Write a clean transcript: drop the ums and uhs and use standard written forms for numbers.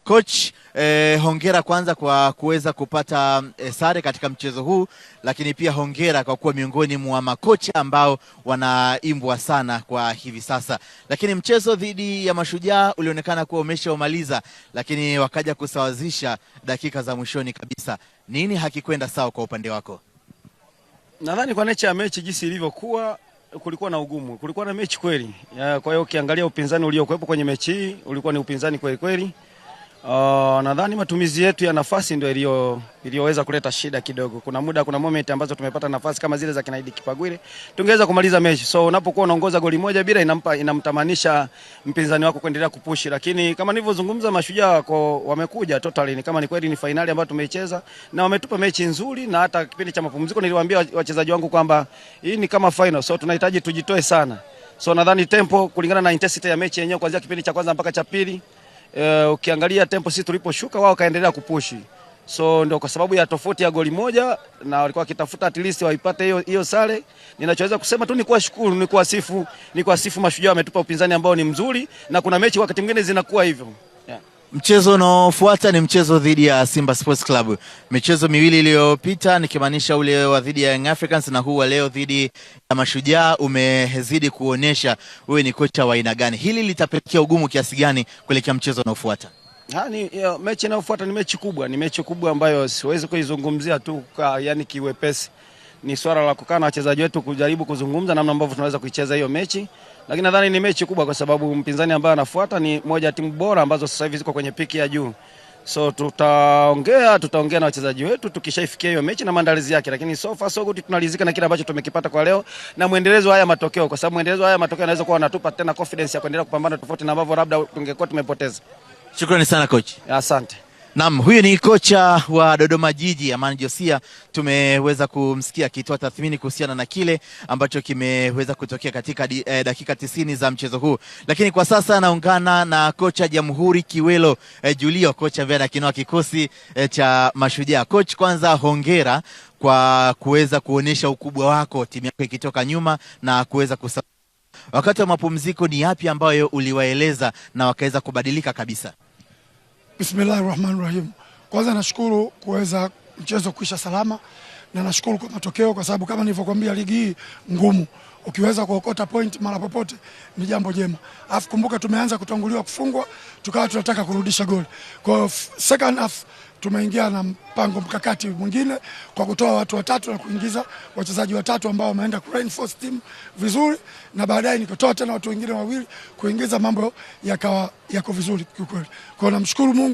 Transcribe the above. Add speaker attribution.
Speaker 1: Coach, hongera kwanza kwa kuweza kupata sare katika mchezo huu, lakini pia hongera kwa kuwa miongoni mwa makocha ambao wanaimbwa sana kwa hivi sasa. Lakini mchezo dhidi ya Mashujaa ulionekana kuwa umeshaumaliza, lakini wakaja kusawazisha dakika za mwishoni kabisa. Nini hakikwenda sawa kwa upande wako?
Speaker 2: Nadhani kwa nature ya mechi jinsi ilivyokuwa, kulikuwa na ugumu, kulikuwa na mechi kweli. Kwa hiyo ukiangalia upinzani uliokuwepo kwenye mechi hii ulikuwa ni upinzani kweli kweli. Nadhani matumizi yetu ya nafasi ndio iliyoweza kuleta shida kidogo. Kuna moment ambazo tumepata nafasi kama zile za Kinaidi Kipagwile, tungeweza kumaliza mechi. So unapokuwa unaongoza goli moja bila inamtamanisha mpinzani wako kuendelea kupushi, lakini kama nilivyozungumza, Mashujaa wamekuja totally, ni kama ni kweli ni finali ambayo tumeicheza na wametupa mechi nzuri, na hata kipindi cha mapumziko niliwaambia wachezaji wangu kwamba hii ni kama final, so tunahitaji tujitoe sana. So nadhani tempo kulingana na intensity ya mechi yenyewe kuanzia kipindi cha kwanza mpaka cha pili, ukiangalia tempo sisi tuliposhuka wao kaendelea kupushi. So ndio kwa sababu ya tofauti ya goli moja, na walikuwa wakitafuta at least waipate hiyo sare. Ninachoweza kusema tu ni kuwashukuru, ni kuwasifu Mashujaa, wametupa upinzani ambao ni mzuri, na kuna mechi wakati mwingine zinakuwa hivyo.
Speaker 1: Mchezo unaofuata ni mchezo dhidi ya Simba Sports Club. Michezo miwili iliyopita, nikimaanisha ule wa dhidi ya Young Africans na huu wa leo dhidi ya Mashujaa, umezidi kuonesha wewe ni kocha wa aina gani. Hili litapelekea ugumu kiasi gani kuelekea mchezo unaofuata?
Speaker 2: Mechi inayofuata ni mechi kubwa ambayo siwezi kuizungumzia tu yani kiwepesi. Ni swala la kukaa na wachezaji wetu kujaribu kuzungumza namna ambavyo tunaweza kuicheza hiyo mechi. Lakini nadhani ni mechi kubwa kwa sababu mpinzani ambaye anafuata ni moja ya timu bora ambazo sasa hivi ziko kwenye piki ya juu. So tutaongea na wachezaji wetu tukishaifikia hiyo mechi na maandalizi yake, lakini so far so good, tunalizika na kile ambacho tumekipata kwa leo na muendelezo haya matokeo, kwa sababu muendelezo haya matokeo yanaweza kuwa yanatupa tena confidence ya kuendelea kupambana tofauti na ambavyo labda tungekuwa tumepoteza.
Speaker 1: Shukrani sana coach.
Speaker 2: Asante.
Speaker 1: Naam, huyu ni kocha wa Dodoma Jiji, Amani Josia. Tumeweza kumsikia akitoa tathmini kuhusiana na kile ambacho kimeweza kutokea katika dakika 90 za mchezo huu. Lakini kwa sasa naungana na kocha Jamhuri Kiwelo Julio, kocha ambaye anakinoa kikosi cha Mashujaa. Coach, kwanza hongera kwa kuweza kuonesha ukubwa wako, timu yako ikitoka nyuma na kuweza wakati wa mapumziko. Ni yapi ambayo uliwaeleza na wakaweza kubadilika kabisa?
Speaker 3: Bismillahirrahmanirrahim. Kwanza nashukuru kuweza mchezo kuisha salama, na nashukuru kwa matokeo, kwa sababu kama nilivyokuambia ligi hii ngumu. Ukiweza kuokota point mara popote ni jambo jema. Alafu kumbuka tumeanza kutanguliwa kufungwa, tukawa tunataka kurudisha goli. Kwa second half tumeingia na mpango mkakati mwingine kwa kutoa watu watatu na kuingiza wachezaji watatu ambao wameenda ku reinforce team vizuri, na baadaye nikatoa tena watu wengine wawili kuingiza, mambo yako vizuri kwa kweli. Kwa namshukuru Mungu.